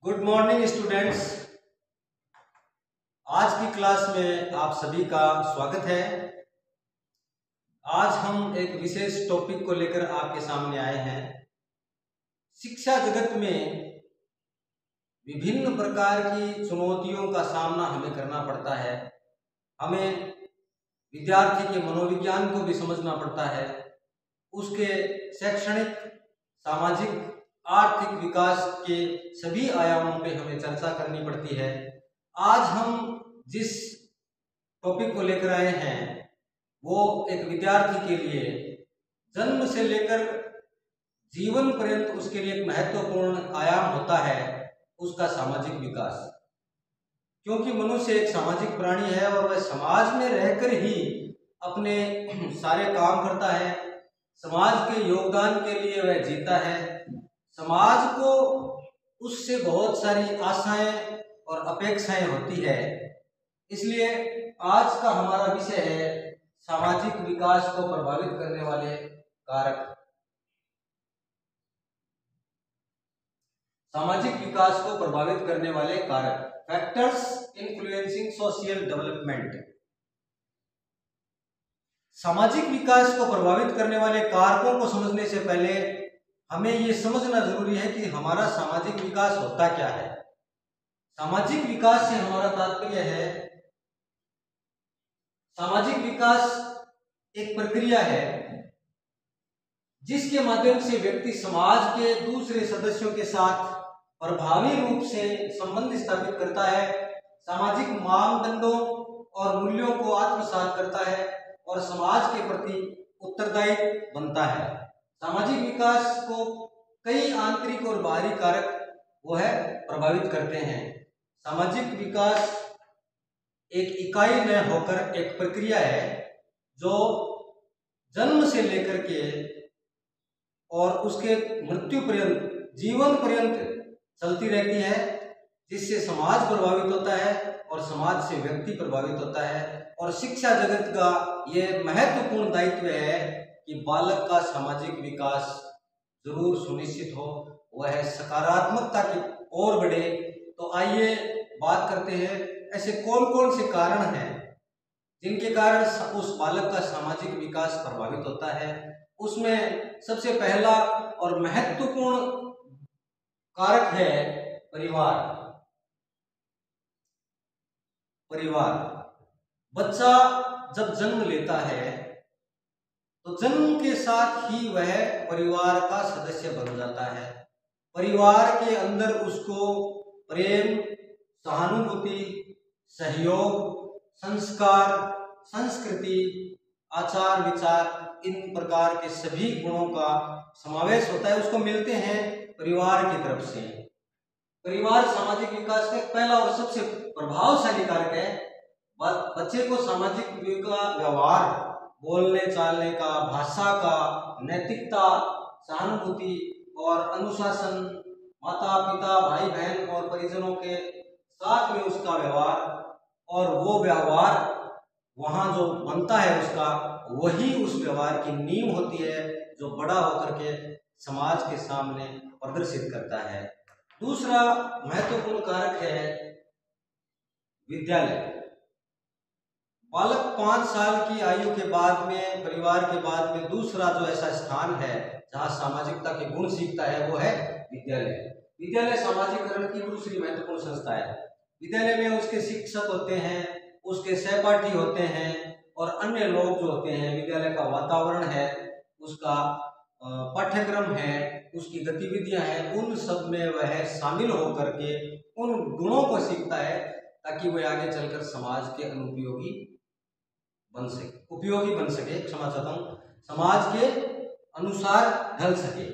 Good morning students. आज की class में आप सभी का स्वागत है। आज हम एक विशेष टॉपिक को लेकर आपके सामने आए हैं। शिक्षा जगत में विभिन्न प्रकार की चुनौतियों का सामना हमें करना पड़ता है। हमें विद्यार्थी के मनोविज्ञान को भी समझना पड़ता है, उसके शैक्षणिक, सामाजिक, आर्थिक विकास के सभी आयामों पे हमें चर्चा करनी पड़ती है। आज हम जिस टॉपिक को लेकर आए हैं वो एक विद्यार्थी के लिए जन्म से लेकर जीवन पर्यंत उसके लिए एक महत्वपूर्ण आयाम होता है, उसका सामाजिक विकास। क्योंकि मनुष्य एक सामाजिक प्राणी है और वह समाज में रहकर ही अपने सारे काम करता है, समाज के योगदान के लिए वह जीता है। समाज को उससे बहुत सारी आशाएं और अपेक्षाएं होती है। इसलिए आज का हमारा विषय है सामाजिक विकास को प्रभावित करने वाले कारक। सामाजिक विकास को प्रभावित करने वाले कारक, फैक्टर्स इन्फ्लुएंसिंग सोशल डेवलपमेंट। सामाजिक विकास को प्रभावित करने वाले कारकों को समझने से पहले हमें यह समझना जरूरी है कि हमारा सामाजिक विकास होता क्या है। सामाजिक विकास से हमारा तात्पर्य है, सामाजिक विकास एक प्रक्रिया है जिसके माध्यम से व्यक्ति समाज के दूसरे सदस्यों के साथ प्रभावी रूप से संबंध स्थापित करता है, सामाजिक मानदंडों और मूल्यों को आत्मसात करता है और समाज के प्रति उत्तरदायी बनता है। सामाजिक विकास को कई आंतरिक और बाहरी कारक वो है प्रभावित करते हैं। सामाजिक विकास एक इकाई न होकर एक प्रक्रिया है जो जन्म से लेकर के और उसके मृत्यु पर्यंत, जीवन पर्यंत चलती रहती है, जिससे समाज प्रभावित होता है और समाज से व्यक्ति प्रभावित होता है। और शिक्षा जगत का यह महत्वपूर्ण दायित्व है कि बालक का सामाजिक विकास जरूर सुनिश्चित हो, वह सकारात्मकता की ओर बढ़े। तो आइए बात करते हैं ऐसे कौन कौन से कारण हैं जिनके कारण उस बालक का सामाजिक विकास प्रभावित होता है। उसमें सबसे पहला और महत्वपूर्ण कारक है परिवार। बच्चा जब जन्म लेता है तो जन्म के साथ ही वह परिवार का सदस्य बन जाता है। परिवार के अंदर उसको प्रेम, सहानुभूति, सहयोग, संस्कार, संस्कृति, आचार विचार, इन प्रकार के सभी गुणों का समावेश होता है, उसको मिलते हैं परिवार की तरफ से। परिवार सामाजिक विकास का पहला और सबसे प्रभावशाली कारक है। बच्चे को सामाजिक व्यवहार, बोलने चालने का, भाषा का, नैतिकता, सहानुभूति और अनुशासन, माता पिता, भाई बहन और परिजनों के साथ में उसका व्यवहार, और वो व्यवहार वहाँ जो बनता है उसका, वही उस व्यवहार की नींव होती है जो बड़ा होकर के समाज के सामने प्रदर्शित करता है। दूसरा महत्वपूर्ण कारक है विद्यालय। बालक 5 साल की आयु के बाद में, परिवार के बाद में दूसरा जो ऐसा स्थान है जहाँ सामाजिकता के गुण सीखता है वो है विद्यालय। विद्यालय सामाजिकरण की दूसरी महत्वपूर्ण संस्था है। विद्यालय में उसके शिक्षक होते हैं, उसके सहपाठी होते हैं और अन्य लोग जो होते हैं। विद्यालय का वातावरण है, उसका पाठ्यक्रम है, उसकी गतिविधियां हैं, उन सब में वह शामिल होकर के उन गुणों को सीखता है ताकि वह आगे चलकर समाज के उपयोगी बन सके, क्षमा चाहता हूँ, समाज के अनुसार ढल सके।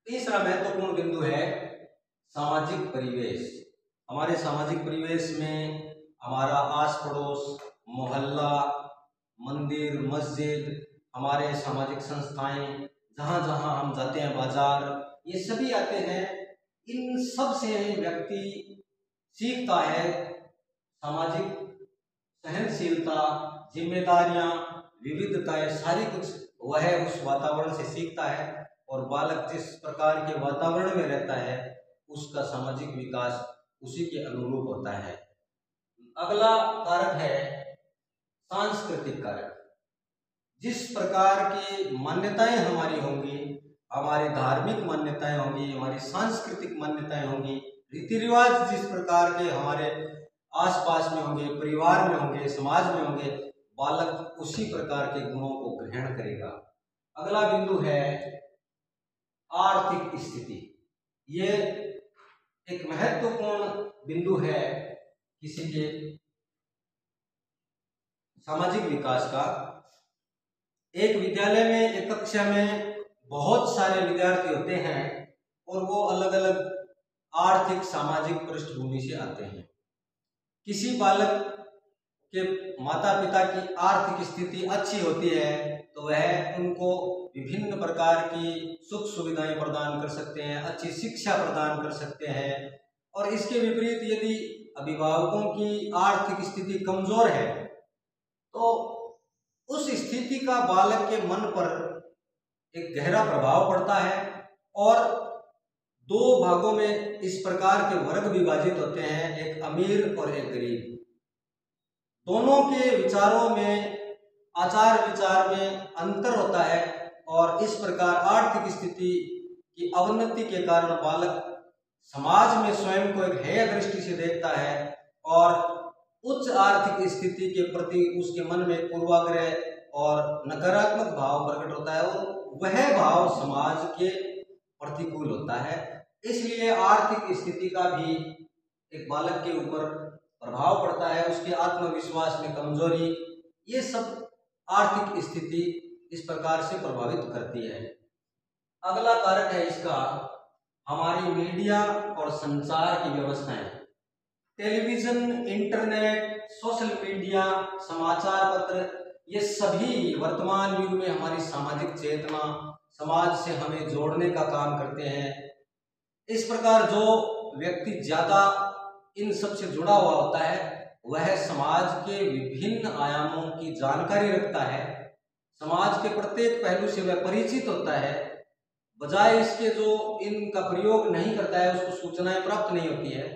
तीसरा महत्वपूर्ण बिंदु है सामाजिक परिवेश। हमारे सामाजिक परिवेश में हमारा आस पड़ोस, मोहल्ला, मंदिर, मस्जिद, हमारे सामाजिक संस्थाएं, जहाँ जहाँ हम जाते हैं, बाजार, ये सभी आते हैं। इन सब से व्यक्ति सीखता है सामाजिक सहनशीलता, जिम्मेदारियां, विविधताएं, सारी कुछ वह उस वातावरण से सीखता है। और बालक जिस प्रकार के वातावरण में रहता है उसका सामाजिक विकास उसी के अनुरूप होता है। अगला कारक है सांस्कृतिक कारक। जिस प्रकार की मान्यताएं हमारी होंगी, हमारी धार्मिक मान्यताएं होंगी, हमारी सांस्कृतिक मान्यताएं होंगी, रीति रिवाज जिस प्रकार के हमारे आसपास में होंगे, परिवार में होंगे, समाज में होंगे, बालक उसी प्रकार के गुणों को ग्रहण करेगा। अगला बिंदु है आर्थिक स्थिति। ये एक महत्वपूर्ण बिंदु है किसी के सामाजिक विकास का। एक विद्यालय में, एक कक्षा में बहुत सारे विद्यार्थी होते हैं और वो अलग अलग आर्थिक सामाजिक पृष्ठभूमि से आते हैं। किसी बालक के माता पिता की आर्थिक स्थिति अच्छी होती है तो वह उनको विभिन्न प्रकार की सुख सुविधाएं प्रदान कर सकते हैं, अच्छी शिक्षा प्रदान कर सकते हैं। और इसके विपरीत यदि अभिभावकों की आर्थिक स्थिति कमजोर है तो उस स्थिति का बालक के मन पर एक गहरा प्रभाव पड़ता है और दो भागों में इस प्रकार के वर्ग विभाजित होते हैं, एक अमीर और एक गरीब। दोनों के विचारों में, आचार विचार में अंतर होता है और इस प्रकार आर्थिक स्थिति की अवनति के कारण बालक समाज में स्वयं को एक हेय दृष्टि से देखता है और उच्च आर्थिक स्थिति के प्रति उसके मन में पूर्वाग्रह और नकारात्मक भाव प्रकट होता है और वह भाव समाज के प्रतिकूल होता है। इसलिए आर्थिक स्थिति का भी एक बालक के ऊपर प्रभाव पड़ता है, उसके आत्मविश्वास में कमजोरी, ये सब आर्थिक स्थिति इस प्रकार से प्रभावित करती है। अगला कारक है इसका हमारी मीडिया और संचार की व्यवस्थाएं। टेलीविजन, इंटरनेट, सोशल मीडिया, समाचार पत्र, ये सभी वर्तमान युग में हमारी सामाजिक चेतना, समाज से हमें जोड़ने का काम करते हैं। इस प्रकार जो व्यक्ति ज्यादा इन सब से जुड़ा हुआ होता है वह समाज के विभिन्न आयामों की जानकारी रखता है, समाज के प्रत्येक पहलू से वह परिचित होता है। बजाय इसके जो इनका प्रयोग नहीं करता है उसको सूचनाएं प्राप्त नहीं होती है।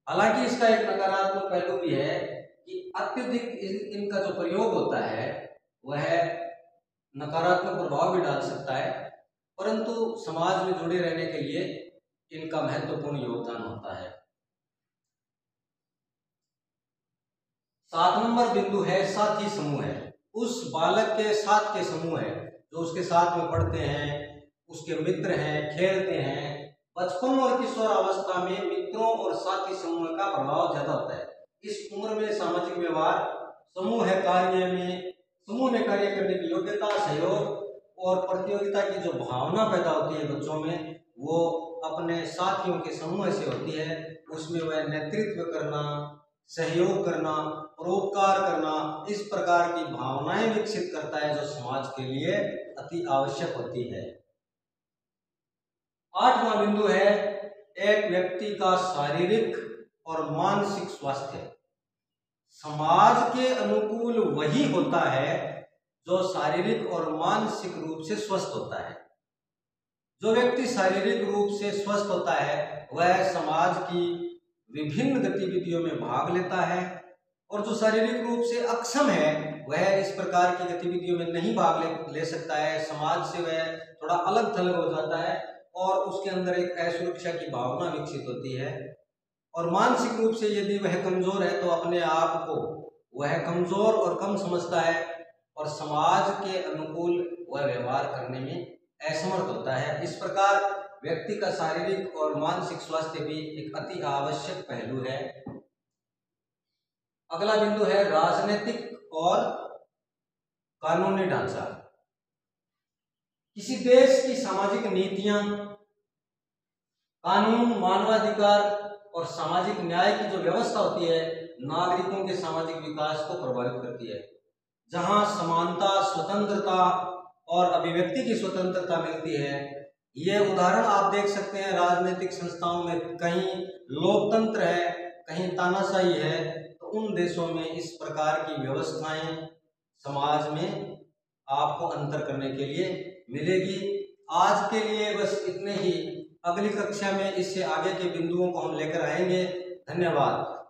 हालांकि इसका एक नकारात्मक पहलू भी है कि अत्यधिक इनका जो प्रयोग होता है वह नकारात्मक प्रभाव भी डाल सकता है, परंतु समाज में जुड़े रहने के लिए इनका महत्वपूर्ण योगदान होता है। 7 नंबर बिंदु है साथी समूह है। उस बालक के साथ के समूह है जो उसके साथ में पढ़ते हैं, उसके मित्र हैं, खेलते हैं। बचपन और किशोर अवस्था में मित्रों और साथी समूह का प्रभाव ज्यादा होता है। इस उम्र में सामाजिक व्यवहार, समूह में कार्य करने की योग्यता, सहयोग और प्रतियोगिता की जो भावना पैदा होती है बच्चों में, वो अपने साथियों के समूह से होती है। उसमें वह नेतृत्व करना, सहयोग करना, परोपकार करना, इस प्रकार की भावनाएं विकसित करता है जो समाज के लिए अति आवश्यक होती है। 8वां बिंदु है एक व्यक्ति का शारीरिक और मानसिक स्वास्थ्य। समाज के अनुकूल वही होता है जो शारीरिक और मानसिक रूप से स्वस्थ होता है। जो व्यक्ति शारीरिक रूप से स्वस्थ होता है वह समाज की विभिन्न गतिविधियों में भाग लेता है और जो शारीरिक रूप से अक्षम है वह इस प्रकार की गतिविधियों में नहीं भाग ले सकता है। समाज से वह थोड़ा अलग थलग हो जाता है और उसके अंदर एक असुरक्षा की भावना विकसित होती है। और मानसिक रूप से यदि वह कमजोर है तो अपने आप को वह कमजोर और कम समझता है और समाज के अनुकूल वह व्यवहार करने में असमर्थ होता है। इस प्रकार व्यक्ति का शारीरिक और मानसिक स्वास्थ्य भी एक अति आवश्यक पहलू है। अगला बिंदु है राजनीतिक और कानूनी ढांचा। किसी देश की सामाजिक नीतियां, कानून, मानवाधिकार और सामाजिक न्याय की जो व्यवस्था होती है नागरिकों के सामाजिक विकास को प्रभावित करती है। जहां समानता, स्वतंत्रता और अभिव्यक्ति की स्वतंत्रता मिलती है। ये उदाहरण आप देख सकते हैं राजनीतिक संस्थाओं में, कहीं लोकतंत्र है, कहीं तानाशाही है, तो उन देशों में इस प्रकार की व्यवस्थाएं समाज में आपको अंतर करने के लिए मिलेगी। आज के लिए बस इतने ही। अगली कक्षा में इससे आगे के बिंदुओं को हम लेकर आएंगे। धन्यवाद।